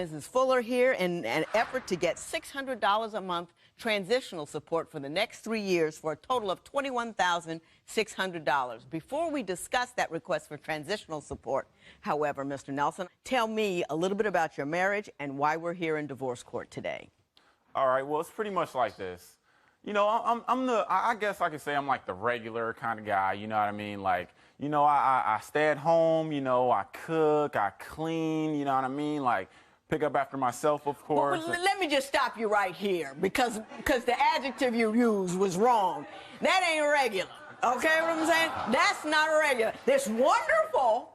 Mrs. Fuller here in an effort to get $600 a month transitional support for the next 3 years for a total of $21,600. Before we discuss that request for transitional support, however, Mr. Nelson, tell me a little bit about your marriage and why we're here in divorce court today. All right, well, it's pretty much like this. You know, I guess I could say I'm like the regular kind of guy, you know what I mean? Like, you know, I stay at home, you know, I cook, I clean, you know what I mean? Like, pick up after myself, of course. Well, let me just stop you right here because the adjective you used was wrong. That ain't regular, okay what I'm saying? That's not regular. It's wonderful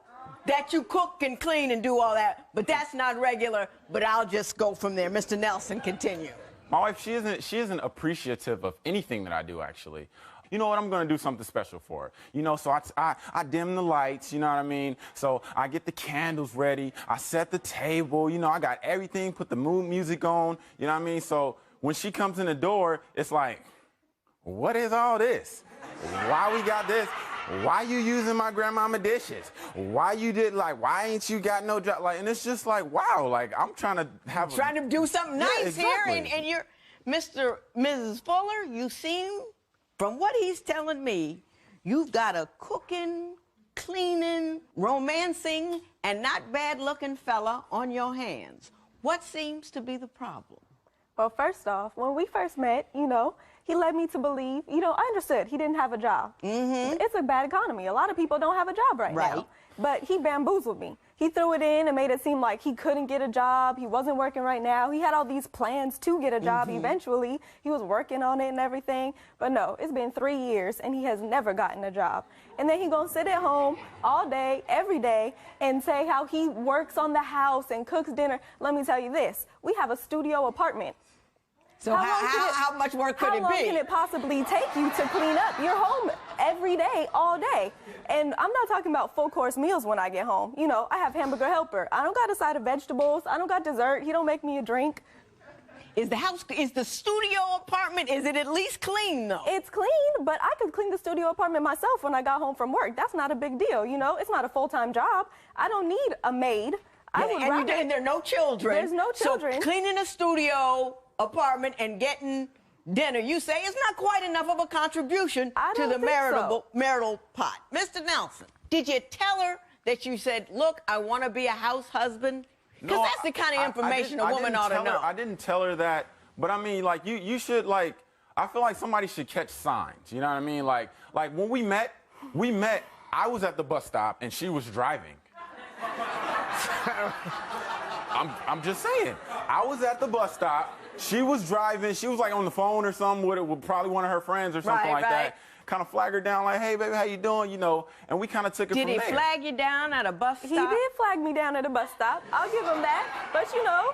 that you cook and clean and do all that, but that's not regular, but I'll just go from there. Mr. Nelson, continue. My wife, she isn't appreciative of anything that I do, actually. You know what? I'm going to do something special for her. You know, so I dim the lights, you know what I mean? So I get the candles ready. I set the table. You know, I got everything, put the mood music on, you know what I mean? So when she comes in the door, it's like, what is all this? Why we got this? Why you using my grandmama dishes? Why ain't you got no job? Like, and it's just like, wow, like I'm trying to do something nice exactly. here, and you're, Mrs. Fuller, you seem, from what he's telling me, you've got a cooking, cleaning, romancing, and not bad-looking fella on your hands. What seems to be the problem? Well, first off, when we first met, you know, he led me to believe, you know, I understood he didn't have a job. It's a bad economy. A lot of people don't have a job right now. But he bamboozled me. He threw it in and made it seem like he couldn't get a job. He wasn't working right now. He had all these plans to get a job eventually. He was working on it and everything. But no, it's been 3 years and he has never gotten a job. And then he gonna sit at home all day, every day, and say how he works on the house and cooks dinner. Let me tell you this, we have a studio apartment. So how much work could it be? How long can it possibly take you to clean up? You're home every day, all day. And I'm not talking about full-course meals when I get home. You know, I have hamburger helper. I don't got a side of vegetables. I don't got dessert. He don't make me a drink. Is the studio apartment, is it at least clean, though? It's clean, but I could clean the studio apartment myself when I got home from work. That's not a big deal, you know? It's not a full-time job. I don't need a maid. And there are no children. There's no children. So cleaning a studio apartment and getting dinner, you say, is not quite enough of a contribution to the marital pot. Mr. Nelson, did you tell her that you said, look, I want to be a house husband? Because that's the kind of information a woman ought to know. I didn't tell her that, but I mean, like, you should, like, I feel like somebody should catch signs, you know what I mean? Like when we met, I was at the bus stop and she was driving. I'm just saying, I was at the bus stop. She was driving. She was like on the phone or something with probably one of her friends or something like that. Kind of flag her down like, hey, baby, how you doing? You know, and we kind of took it from there. Did he flag you down at a bus stop? He did flag me down at a bus stop. I'll give him that. But, you know,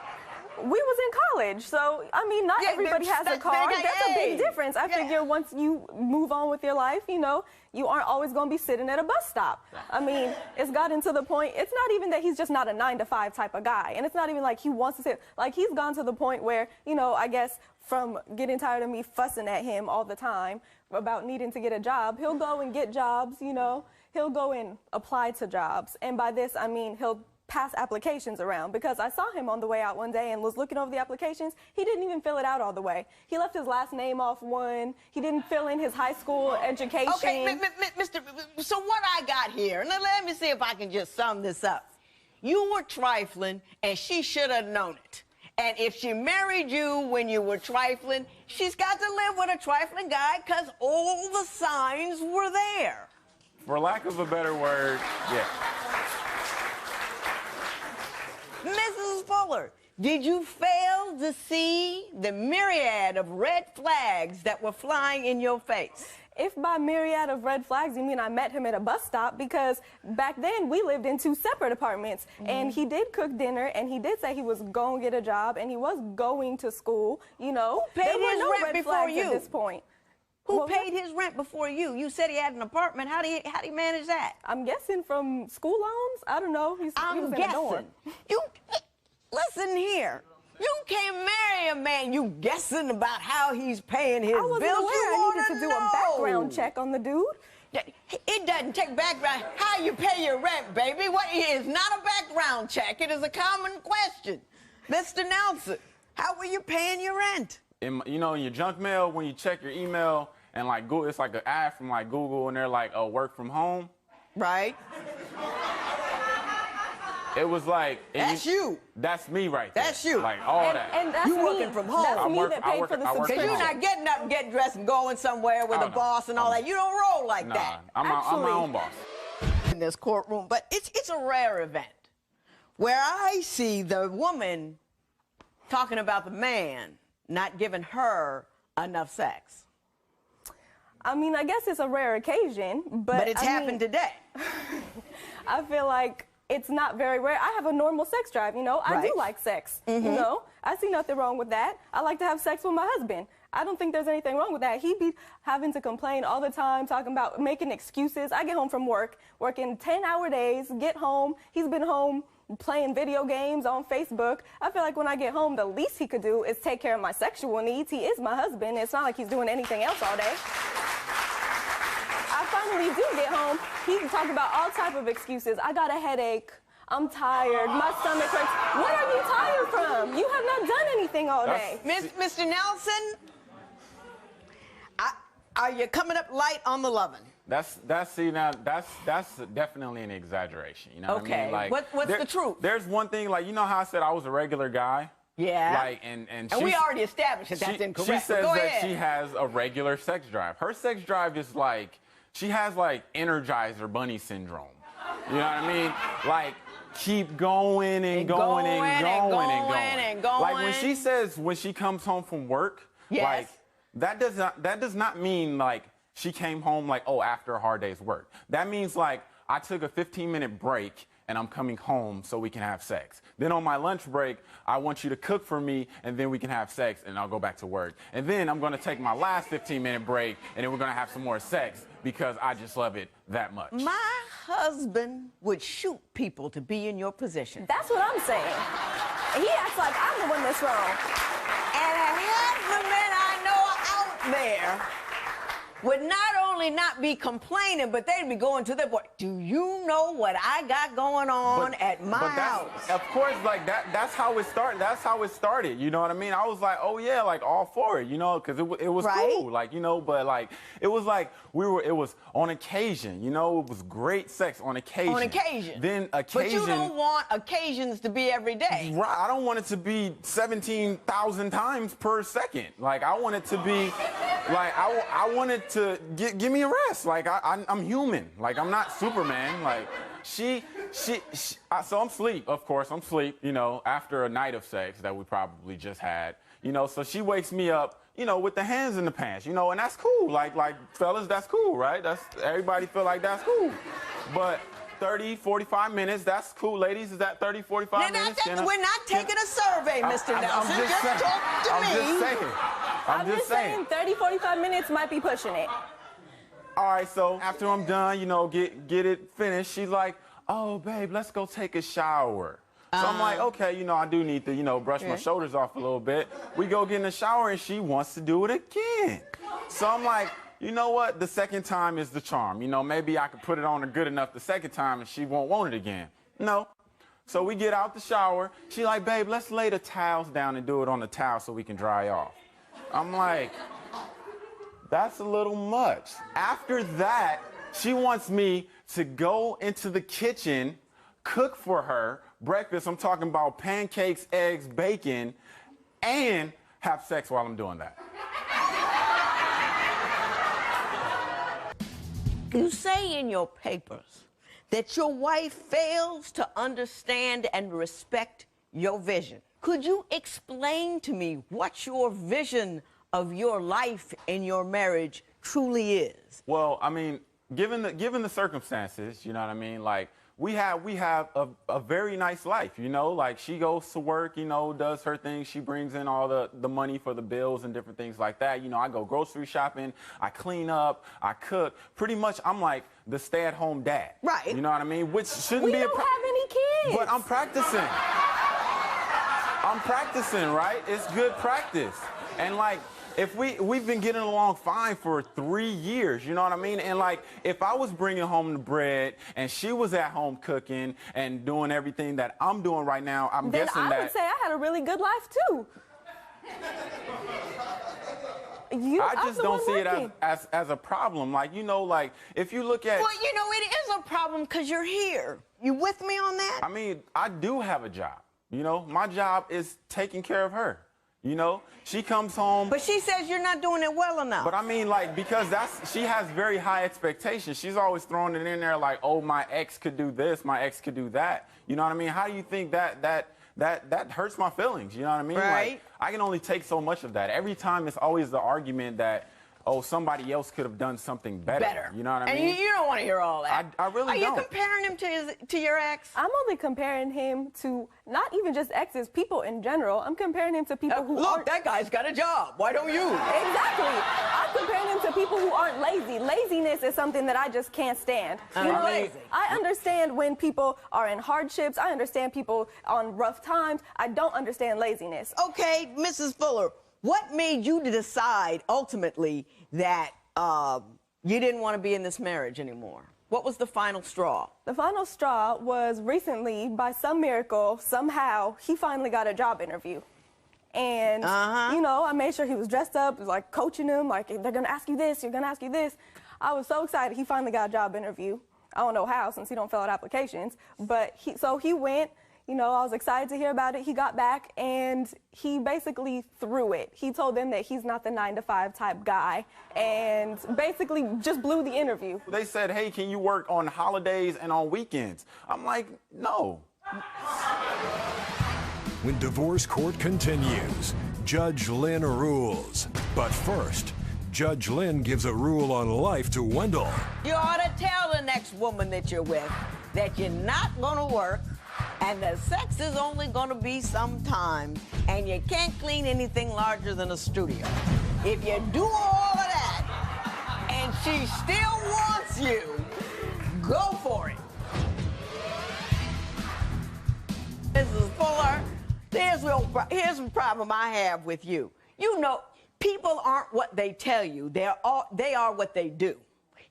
we was in college. So, I mean, not everybody has a car. That's a big difference. I figure once you move on with your life, you know, you aren't always going to be sitting at a bus stop. I mean, it's gotten to the point, it's not even that he's just not a 9-to-5 type of guy. And it's not even like he wants to sit, like he's gone to the point where, you know, I guess from getting tired of me fussing at him all the time about needing to get a job, he'll go and get jobs, you know, he'll go and apply to jobs. And by this, I mean, he'll pass applications around, because I saw him on the way out one day and was looking over the applications. He didn't even fill it out all the way. He left his last name off one. He didn't fill in his high school education. Okay, so what I got here, and let me see if I can just sum this up. You were trifling, and she should have known it. And if she married you when you were trifling, she's got to live with a trifling guy because all the signs were there. For lack of a better word, yeah. Mrs. Fuller, did you fail to see the myriad of red flags that were flying in your face? If by myriad of red flags you mean I met him at a bus stop, because back then we lived in 2 separate apartments, and he did cook dinner, and he did say he was going to get a job, and he was going to school, you know. Who paid his rent before you? At this point. Who paid his rent before you? You said he had an apartment. How do you manage that? I'm guessing from school loans. I don't know. He was in a dorm. Listen here. You can't marry a man you guessing about how he's paying his bills. I wasn't aware I needed to do a background check on the dude. It doesn't take background. How you pay your rent, baby? What is not a background check? It is a common question. Mr. Nelson, how were you paying your rent? In your junk mail, when you check your email and like Google, it's like an ad from like Google and they're like, oh, work from home. Right. It was like... That's you. That's me right there. That's you. Like, all that. And that's You me. working from home. That's me that paid for the Because subscription. you're not getting up and getting dressed and going somewhere with a boss and all that. You don't roll like that. I'm my own boss. In this courtroom, but it's a rare event where I see the woman talking about the man not giving her enough sex. I mean, I guess it's a rare occasion, but it's happened today. I feel like it's not very rare. I have a normal sex drive, you know. I do like sex, you know. I see nothing wrong with that. I like to have sex with my husband. I don't think there's anything wrong with that. He'd be having to complain all the time, talking about making excuses. I get home from work, working 10-hour days, get home. He's been home playing video games on Facebook. I feel like when I get home, the least he could do is take care of my sexual needs. He is my husband. It's not like he's doing anything else all day. I finally do get home. He can talk about all type of excuses. I got a headache. I'm tired. My stomach hurts. What are you tired from? You have not done anything all day. Mr. Nelson, are you coming up light on the loving? That's definitely an exaggeration. You know what I mean? Like, what's the truth? There's one thing, like, you know how I said I was a regular guy? Yeah. Like, and we already established that that's incorrect. She says Go that ahead. she has a regular sex drive. Her sex drive is like, she has like Energizer Bunny syndrome. You know what I mean? Like, keep going and going and going and going. Like when she says when she comes home from work, like that does not mean like she came home like, oh, after a hard day's work. That means like I took a 15-minute break and I'm coming home so we can have sex. Then on my lunch break, I want you to cook for me and then we can have sex and I'll go back to work. And then I'm gonna take my last 15-minute break and then we're gonna have some more sex because I just love it that much. My husband would shoot people to be in your position. That's what I'm saying. He acts like I'm the one that's wrong. And half the men I know out there would not only not be complaining, but they'd be going to their boy, do you know what I got going on at my house? Of course, like that's how it started. That's how it started. You know what I mean? I was like, oh yeah, like all for it, you know, because it was cool, like, you know, but like it was like it was on occasion, you know, it was great sex on occasion. On occasion. Then occasion. But you don't want occasions to be every day. Right. I don't want it to be 17,000 times per second. Like I want it to be, like I want it to give me a rest. Like I'm human. Like I'm not Superman. Like so I'm asleep. Of course, I'm asleep. You know, after a night of sex that we probably just had. You know, so she wakes me up, you know, with the hands in the pants. You know, and that's cool. Like fellas, that's cool, right? That's everybody feel like that's cool. But 30, 45 minutes, that's cool. Ladies, is that 30, 45 minutes? We're not taking a survey, Mr. Nelson. Just talk to me. I'm just saying. 30, 45 minutes might be pushing it. All right, so after I'm done, you know, get it finished, she's like, oh, babe, let's go take a shower. So I'm like, okay, you know, I do need to, you know, brush my shoulders off a little bit. We go get in the shower and she wants to do it again. So I'm like, you know what? The second time is the charm. You know, maybe I could put it on her good enough the second time and she won't want it again. No. So we get out the shower. She like, babe, let's lay the towels down and do it on the towel so we can dry off. I'm like, that's a little much. After that, she wants me to go into the kitchen, cook for her breakfast. I'm talking about pancakes, eggs, bacon, and have sex while I'm doing that. You say in your papers that your wife fails to understand and respect your vision. Could you explain to me what your vision of your life and your marriage truly is? Well, I mean, given the circumstances, you know what I mean? Like, we have a very nice life, you know? Like, she goes to work, you know, does her thing. She brings in all the money for the bills and different things like that. You know, I go grocery shopping, I clean up, I cook. Pretty much, I'm like the stay-at-home dad. Right. You know what I mean? Which shouldn't We be don't have any kids. But I'm practicing. I'm practicing, right? It's good practice. And like, if we've been getting along fine for 3 years, you know what I mean? And like, if I was bringing home the bread and she was at home cooking and doing everything that I'm doing right now, I'm guessing that. Then I would say I had a really good life too. I just don't see it as a problem. Like, you know, like, if you look at... Well, you know, it is a problem because you're here. You with me on that? I mean, I do have a job. You know, my job is taking care of her. You know, she comes home. But she says you're not doing it well enough. But I mean, like, because she has very high expectations. She's always throwing it in there like, oh, my ex could do this, my ex could do that. You know what I mean? How do you think that hurts my feelings? You know what I mean? Right. Like, I can only take so much of that. Every time it's always the argument that, oh, somebody else could have done something better. You know what I mean? And you don't want to hear all that. I really don't. Are you comparing him to your ex? I'm only comparing him to not even just exes, people in general. I'm comparing him to people who look, aren't... that guy's got a job. Why don't you? Exactly. I'm comparing him to people who aren't lazy. Laziness is something that I just can't stand. You know, lazy. I understand when people are in hardships. I understand people on rough times. I don't understand laziness. Okay, Mrs. Fuller, what made you decide ultimately that you didn't want to be in this marriage anymore? What was the final straw? The final straw was recently, by some miracle, somehow, he finally got a job interview. And, you know, I made sure he was dressed up, like coaching him, like, they're going to ask you this, you're going to ask you this. I was so excited. He finally got a job interview. I don't know how, since he don't fill out applications. But so he went. You know, I was excited to hear about it. He got back, and he basically threw it. He told them that he's not the 9-to-5 type guy, and basically just blew the interview. They said, hey, can you work on holidays and on weekends? I'm like, no. When divorce court continues, Judge Lynn rules. But first, Judge Lynn gives a rule on life to Wendell. You ought to tell the next woman that you're with that you're not going to work, and the sex is only going to be sometimes, and you can't clean anything larger than a studio. If you do all of that, and she still wants you, go for it. Mrs. Fuller, here's the problem I have with you. You know, people aren't what they tell you. They are what they do.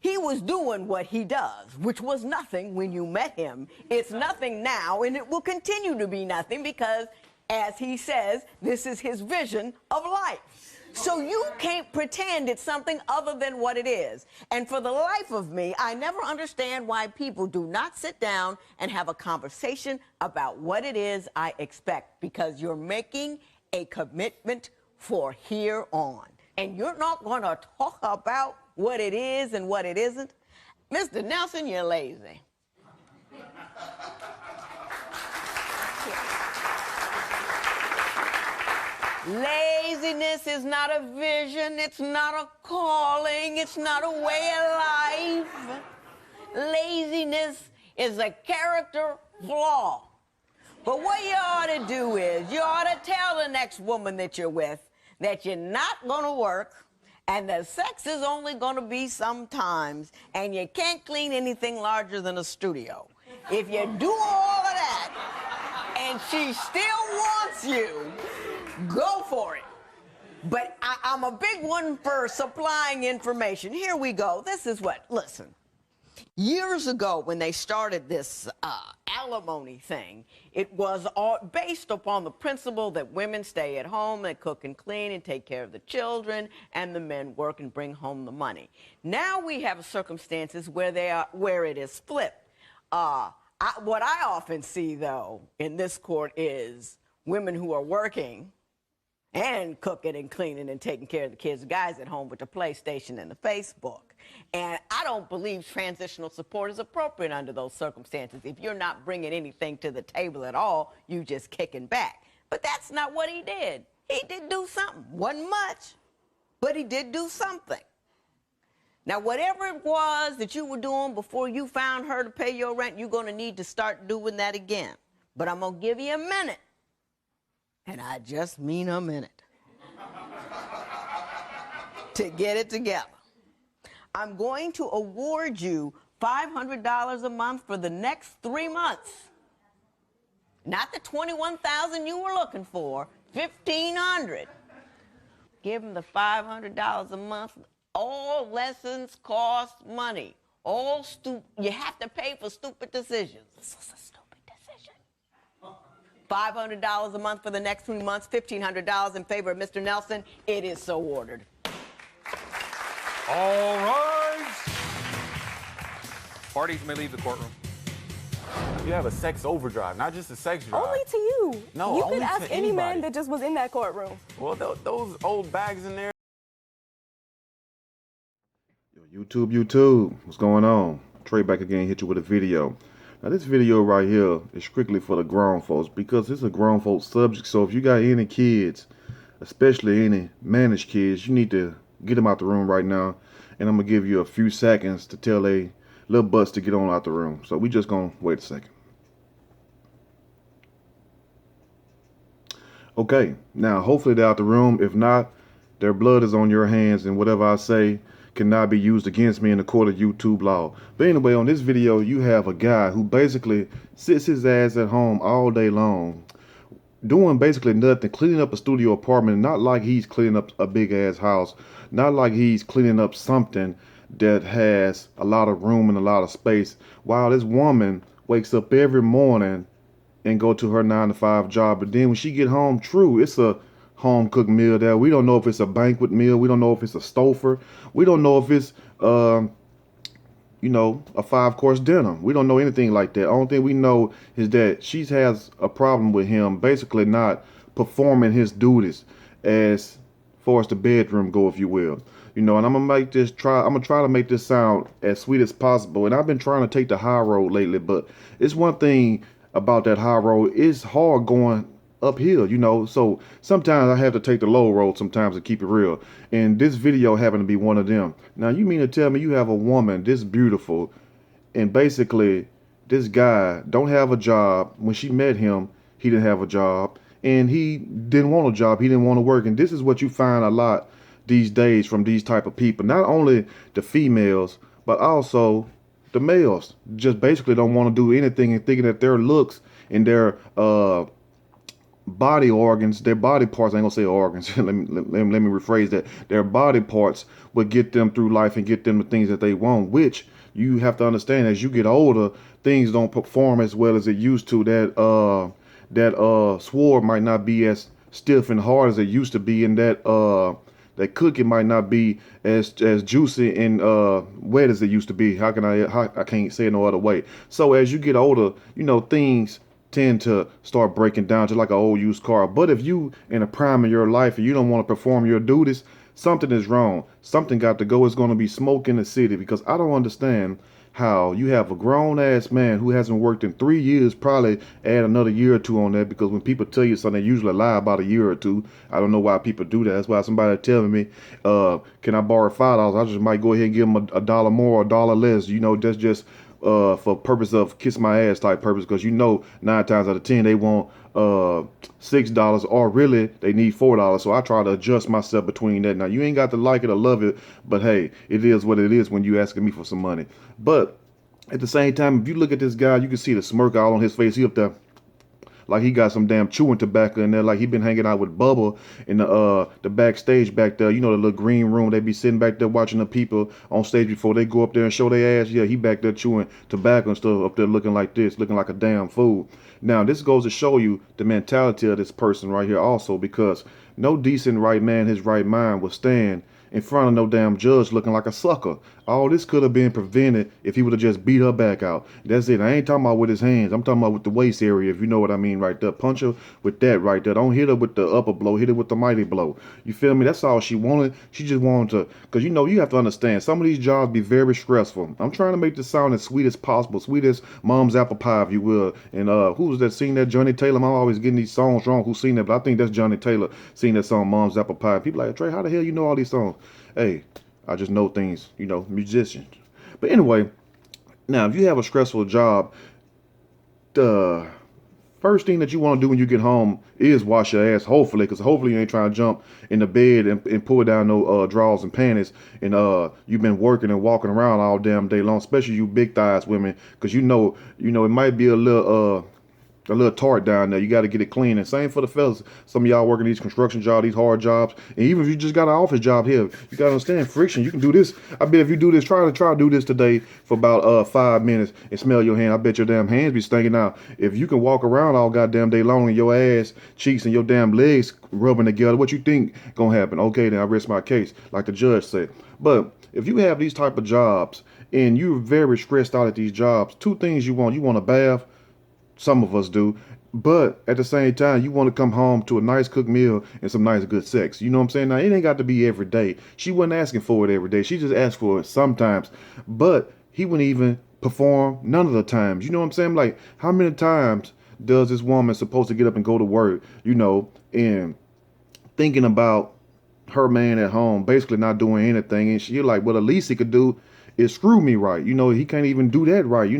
He was doing what he does, which was nothing when you met him. It's nothing now, and it will continue to be nothing because, as he says, this is his vision of life. So you can't pretend it's something other than what it is. And for the life of me, I never understand why people do not sit down and have a conversation about what it is I expect, because you're making a commitment for here on. And you're not going to talk about what it is and what it isn't. Mr. Nelson, you're lazy. Laziness is not a vision, it's not a calling, it's not a way of life. Laziness is a character flaw. But what you ought to do is, you ought to tell the next woman that you're with that you're not going to work, and the sex is only going to be sometimes, and you can't clean anything larger than a studio. If you do all of that, and she still wants you, go for it. But I'm a big one for supplying information. Here we go. This is what, listen. Years ago, when they started this alimony thing, it was all based upon the principle that women stay at home and cook and clean and take care of the children, and the men work and bring home the money. Now we have circumstances where it is flipped. What I often see, though, in this court is women who are working and cooking and cleaning and taking care of the kids, guys at home with the PlayStation and the Facebook. And I don't believe transitional support is appropriate under those circumstances. If you're not bringing anything to the table at all, you just kicking back. But that's not what he did. He did do something. Wasn't much, but he did do something. Now, whatever it was that you were doing before you found her to pay your rent, you're going to need to start doing that again. But I'm going to give you a minute. And I just mean a minute. To get it together. I'm going to award you $500 a month for the next 3 months. Not the $21,000 you were looking for, $1,500. Give them the $500 a month. All lessons cost money. You have to pay for stupid decisions. This is a stupid decision. $500 a month for the next 3 months, $1,500 in favor of Mr. Nelson. It is so ordered. All rise. Parties may leave the courtroom. You have a sex overdrive, not just a sex drive. Only to you. No, you only could ask to any man anybody. that just was in that courtroom. Well, those old bags in there. Yo, YouTube, what's going on? Trey back again, hit you with a video. Now this video right here is strictly for the grown folks because it's a grown folks subject. So if you got any kids, especially any managed kids, you need to get them out the room right now. And I'm gonna give you a few seconds to tell a little butts to get on out the room. So we just gonna wait a second. Okay, now hopefully they're out the room. If not, their blood is on your hands, and whatever I say cannot be used against me in the court of YouTube law. But anyway, on this video, you have a guy who basically sits his ass at home all day long, doing basically nothing, cleaning up a studio apartment, not like he's cleaning up a big ass house, not like he's cleaning up something that has a lot of room and a lot of space, while this woman wakes up every morning and go to her 9-to-5 job. But then when she get home, true, it's a home cooked meal there. We don't know if it's a banquet meal. We don't know if it's a stouffer. We don't know if it's, a 5-course dinner. We don't know anything like that. Only thing we know is that she has a problem with him basically not performing his duties as far as the bedroom go, if you will. And I'm gonna try to make this sound as sweet as possible. And I've been trying to take the high road lately, but it's one thing about that high road. It's hard going uphill, so sometimes I have to take the low road sometimes to keep it real. And this video happened to be one of them. Now you mean to tell me you have a woman this beautiful, and basically this guy don't have a job. When she met him, he didn't have a job, and he didn't want a job. He didn't want to work. And this is what you find a lot these days from these type of people. Not only the females, but also the males just basically don't want to do anything and thinking that their looks and their body organs, their body parts, I ain't gonna say organs, let me rephrase that, their body parts would get them through life and get them the things that they want, which you have to understand as you get older, things don't perform as well as it used to. That sword might not be as stiff and hard as it used to be, and that cookie might not be as juicy and wet as it used to be. I can't say it no other way. So as you get older, things tend to start breaking down just like an old used car. But if you in a prime of your life and you don't want to perform your duties, something is wrong. Something got to go. It's going to be smoke in the city, because I don't understand how you have a grown ass man who hasn't worked in 3 years, probably add another year or two on that, because when people tell you something, they usually lie about a year or two. I don't know why people do that. That's why somebody telling me, can I borrow $5? I just might go ahead and give them a dollar more or a dollar less. That's just for purpose of kiss my ass type purpose, because 9 times out of 10 they want $6, or really they need $4. So I try to adjust myself between that. Now you ain't got to like it or love it, but hey, it is what it is when you asking me for some money. But at the same time, if you look at this guy, you can see the smirk all on his face. He up there like he got some damn chewing tobacco in there, like he been hanging out with Bubba in the backstage back there. The little green room. They be sitting back there watching the people on stage before they go up there and show their ass. Yeah, he back there chewing tobacco and stuff up there, looking like this, looking like a damn fool. Now this goes to show you the mentality of this person right here also, because no decent right man, his right mind, will stand in front of no damn judge looking like a sucker. All this could have been prevented if he would have just beat her back out. That's it. I ain't talking about with his hands. I'm talking about with the waist area, if you know what I mean right there. Punch her with that right there. Don't hit her with the upper blow. Hit her with the mighty blow. You feel me? That's all she wanted. She just wanted to, because you have to understand, some of these jobs be very stressful. I'm trying to make this sound as sweet as possible. Sweet as mom's apple pie, if you will. And who was that sing that? Johnny Taylor. I'm always getting these songs wrong. Who sing that? But I think that's Johnny Taylor singing that song, Mom's Apple Pie. People like, Trey, how the hell you know all these songs? Hey, I just know things, musicians. But anyway, now if you have a stressful job, the first thing that you want to do when you get home is wash your ass, hopefully, because hopefully you ain't trying to jump in the bed and pull down no drawers and panties, and you've been working and walking around all damn day long, especially you big thighs women, because it might be a little a little tart down there. You got to get it clean. And same for the fellas. Some of y'all working these construction jobs, these hard jobs, and even if you just got an office job here, you got to understand friction. You can do this. I bet if you do this, try to do this today for about 5 minutes and smell your hand. I bet your damn hands be stinking out. If you can walk around all goddamn day long and your ass cheeks and your damn legs rubbing together, what you think gonna happen? Okay, then I rest my case, like the judge said. But if you have these type of jobs and you're very stressed out at these jobs, two things you want. You want a bath. Some of us do. But at the same time, you want to come home to a nice cooked meal and some nice good sex. You know what I'm saying? Now, it ain't got to be every day. She wasn't asking for it every day. She just asked for it sometimes. But he wouldn't even perform none of the times. You know what I'm saying? Like, how many times does this woman supposed to get up and go to work, and thinking about her man at home, basically not doing anything. And she like, well, the least he could do is screw me right. He can't even do that right,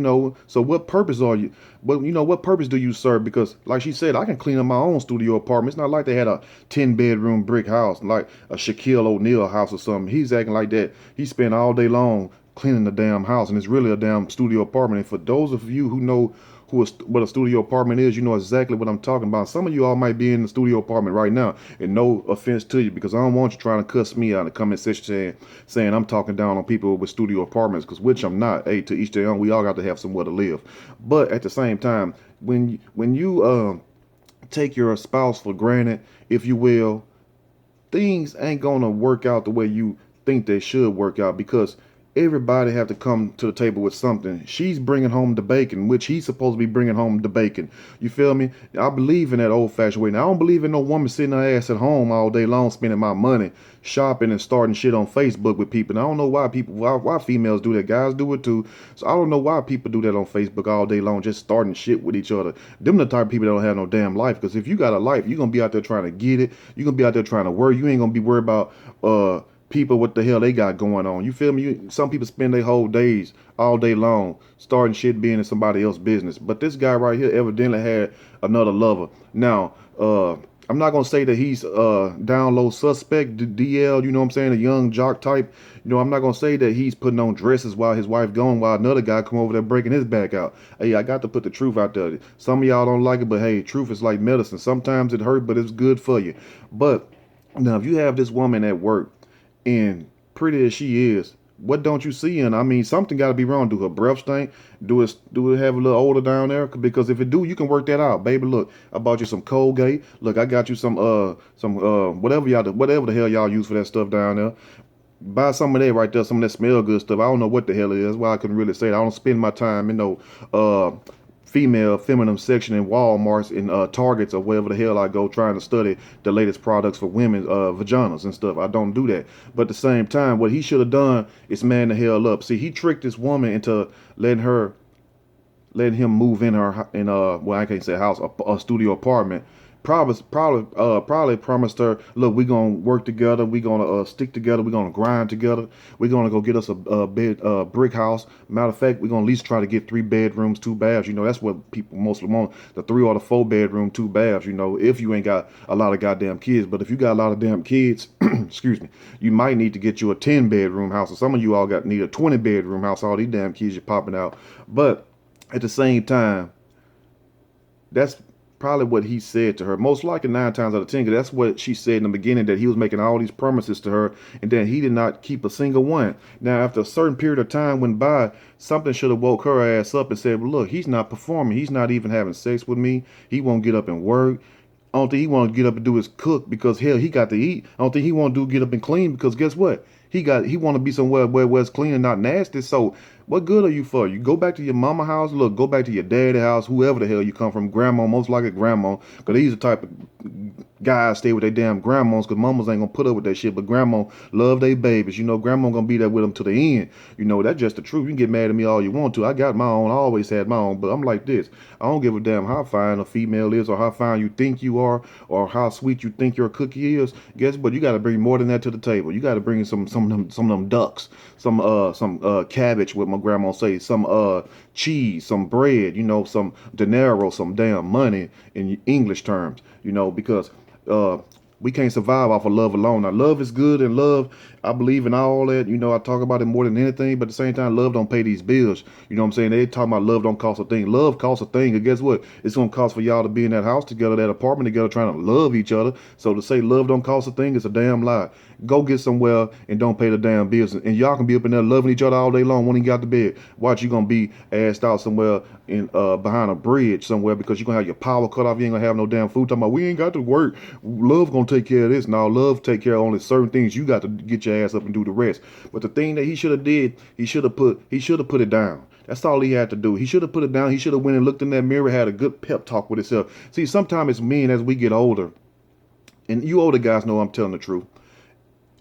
So what purpose are you? What purpose do you serve? Because like she said, I can clean up my own studio apartment. It's not like they had a 10-bedroom brick house, like a Shaquille O'Neal house or something. He's acting like that. He spent all day long cleaning the damn house, and it's really a damn studio apartment. And for those of you who know what a studio apartment is, you know exactly what I'm talking about. Some of you all might be in the studio apartment right now, and no offense to you, because I don't want you trying to cuss me out in the comment section saying I'm talking down on people with studio apartments, because which I'm not. Hey, to each their own. We all got to have somewhere to live. But at the same time, when you take your spouse for granted, if you will, things ain't gonna work out the way you think they should work out, because everybody have to come to the table with something. She's bringing home the bacon, which he's supposed to be bringing home the bacon. You feel me? I believe in that old-fashioned way. Now, I don't believe in no woman sitting her ass at home all day long spending my money shopping and starting shit on Facebook with people. And I don't know why females do that. Guys do it too. So I don't know why people do that on Facebook all day long, just starting shit with each other. Them the type of people that don't have no damn life. Because if you got a life, you're going to be out there trying to get it. You're going to be out there trying to work. You ain't going to be worried about people what the hell they got going on. You feel me? Some people spend their whole days all day long starting shit being in somebody else's business. But this guy right here evidently had another lover. Now, I'm not gonna say that he's down low suspect, DL, you know what I'm saying, a young jock type. I'm not gonna say that he's putting on dresses while his wife gone, while another guy come over there breaking his back out. Hey, I got to put the truth out there. Some of y'all don't like it, but hey, truth is like medicine. Sometimes it hurt, but it's good for you. But now, if you have this woman at work, and pretty as she is, what don't you see in her? I mean, something got to be wrong. Do her breath stink? Do it have a little odor down there? Because if it do, you can work that out, baby. Look, I bought you some Colgate. Look, I got you some whatever the hell y'all use for that stuff down there. Buy some of that right there, some of that smell good stuff. I don't know what the hell it is. That's why I couldn't really say it. I don't spend my time, feminine section in Walmarts and Targets or wherever the hell I go trying to study the latest products for women's vaginas and stuff. I don't do that. But at the same time, what he should have done is man the hell up. See, he tricked this woman into letting him move in her I can't say house, a studio apartment. Probably promised her, look, we're gonna work together, we're gonna stick together, we're gonna grind together, we're gonna go get us a brick house. Matter of fact, we're gonna at least try to get 3 bedrooms, 2 baths. That's what people mostly want, the 3 or the 4 bedroom, 2 baths. If you ain't got a lot of goddamn kids. But if you got a lot of damn kids, excuse me, you might need to get you a 10 bedroom house, or some of you all need a 20 bedroom house. All these damn kids you're popping out. But at the same time, that's probably what he said to her. Most likely 9 times out of 10, because that's what she said in the beginning, that he was making all these promises to her, and then he did not keep a single one. Now, after a certain period of time went by, something should have woke her ass up and said, well, look, he's not performing. He's not even having sex with me. He won't get up and work. I don't think he want to get up and do his cook because, hell, he got to eat. I don't think he want to get up and clean because guess what? He want to be somewhere where it's clean and not nasty. So what good are you for? You go back to your mama house. Look, go back to your daddy house, whoever the hell you come from, grandma, most likely grandma, because these are the type of guys stay with their damn grandmas, because mamas ain't gonna put up with that shit, but grandma love their babies. Grandma gonna be there with them to the end. That's just the truth. You can get mad at me all you want to. I got my own. I always had my own, but I'm like this. I don't give a damn how fine a female is or how fine you think you are or how sweet you think your cookie is. Guess what? You got to bring more than that to the table. You got to bring some of them ducks, some cabbage, what my grandma say, some cheese, some bread, some dinero, some damn money in English terms, because we can't survive off of love alone. Now, love is good, and love I believe in all that. You know, I talk about it more than anything, but at the same time, love don't pay these bills. You know what I'm saying? They talking about love don't cost a thing. Love costs a thing. And guess what? It's going to cost for y'all to be in that house together, that apartment together, trying to love each other. So to say love don't cost a thing is a damn lie. Go get somewhere and don't pay the damn bills. And y'all can be up in there loving each other all day long when you got to bed. Watch, you going to be assed out somewhere in behind a bridge somewhere because you're going to have your power cut off. You ain't going to have no damn food. Talking about, we ain't got to work. Love going to take care of this. Now, love take care of only certain things. You got to get your ass up and do the rest. But the thing that he should have did, he should have put it down. That's all he had to do. He should have put it down. He should have went and looked in that mirror, had a good pep talk with himself. See, sometimes it's men as we get older, and you older guys know I'm telling the truth.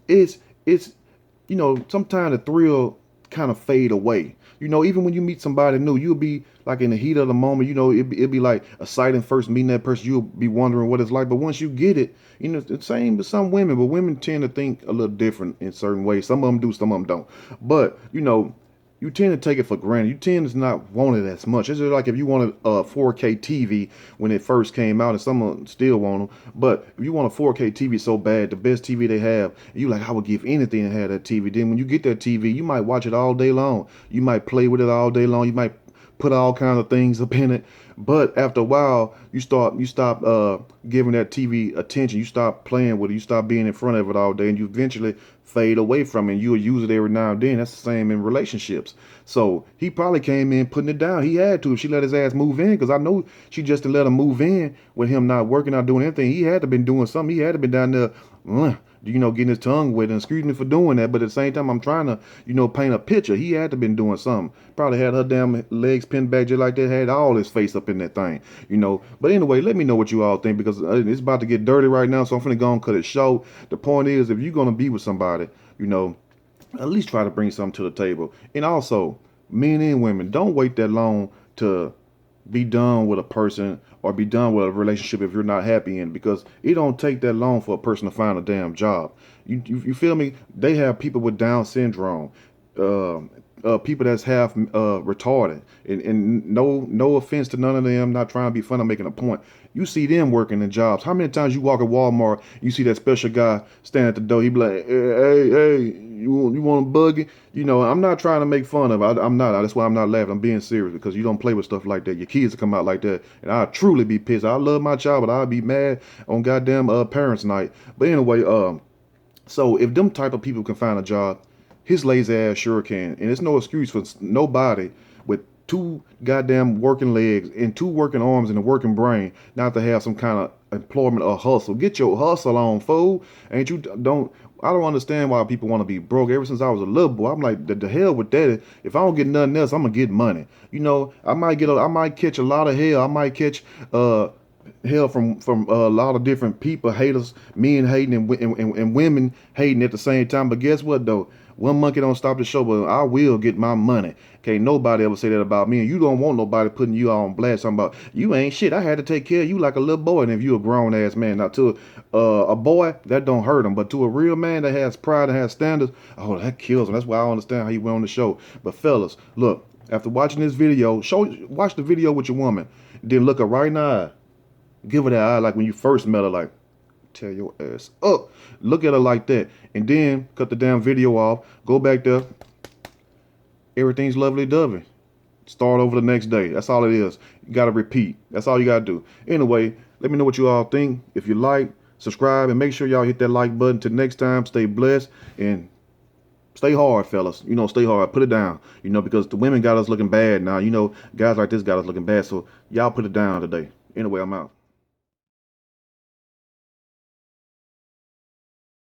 It's you know, sometimes the thrill kind of fade away. You know, even when you meet somebody new, you'll be like in the heat of the moment, you know, it'd be like exciting first meeting that person. You'll be wondering what it's like. But once you get it, you know, it's the same with some women, but women tend to think a little different in certain ways. Some of them do, some of them don't. But, you know, you tend to take it for granted. You tend to not want it as much. It's just like if you wanted a 4K TV when it first came out, and some of them still want them. But if you want a 4K TV so bad, the best TV they have, you like, I would give anything to have that TV. Then when you get that TV, you might watch it all day long. You might play with it all day long. You might put all kinds of things up in it. But after a while, you stop giving that TV attention. You stop playing with it. You stop being in front of it all day, and you eventually fade away from it. You'll use it every now and then. That's the same in relationships. So he probably came in putting it down. He had to if she let his ass move in, because I know she just didn't let him move in with him not working, not doing anything. He had to been doing something. He had to been down there, you know, getting his tongue wet. And excuse me for doing that, but at the same time, I'm trying to, you know, paint a picture. He had to been doing something. Probably had her damn legs pinned back just like that, had all his face up in that thing, you know. But anyway, let me know what you all think, because it's about to get dirty right now, so I'm finna go and cut it short. The point is, if you're gonna be with somebody, you know, at least try to bring something to the table. And also, men and women, don't wait that long to be done with a person or be done with a relationship if you're not happy in it, because it don't take that long for a person to find a damn job. You feel me? They have people with Down syndrome, people that's half retarded, and no offense to none of them, not trying to be fun, I'm making a point. You see them working in jobs. How many times you walk at Walmart, you see that special guy stand at the door, he be like, hey, you want a buggy? You know, I'm not trying to make fun of it. I'm not. That's why I'm not laughing. I'm being serious, because you don't play with stuff like that. Your kids will come out like that, and I'll truly be pissed. I love my child, but I'll be mad on goddamn parents' night. But anyway, so if them type of people can find a job, his lazy ass sure can. And it's no excuse for nobody with two goddamn working legs and two working arms and a working brain not to have some kind of employment or hustle. Get your hustle on, fool. I don't understand why people want to be broke. Ever since I was a little boy, I'm like, the hell with that. If I don't get nothing else, I'm gonna get money. You know, I might catch a lot of hell. I might catch hell from a lot of different people, haters, men hating and women hating at the same time. But guess what though? One monkey don't stop the show, but I will get my money. Can't nobody ever say that about me, and you don't want nobody putting you on blast talking about you ain't shit. I had to take care of you like a little boy, and if you a grown ass man. Now to a boy, that don't hurt him, but to a real man that has pride and has standards, oh, that kills him. That's why I don't understand how he went on the show. But fellas, look, after watching this video, watch the video with your woman, then look her right in the eye, give her that eye like when you first met her, like, tear your ass up. Look at her like that, and then cut the damn video off, go back there, everything's lovely-dovey. Start over the next day. That's all it is. You gotta repeat. That's all you gotta do. Anyway, let me know what you all think. If you like, subscribe, and make sure y'all hit that like button. Till next time, stay blessed and stay hard, fellas. You know, stay hard. Put it down. You know, because the women got us looking bad now. You know, guys like this got us looking bad. So y'all put it down today. Anyway, I'm out.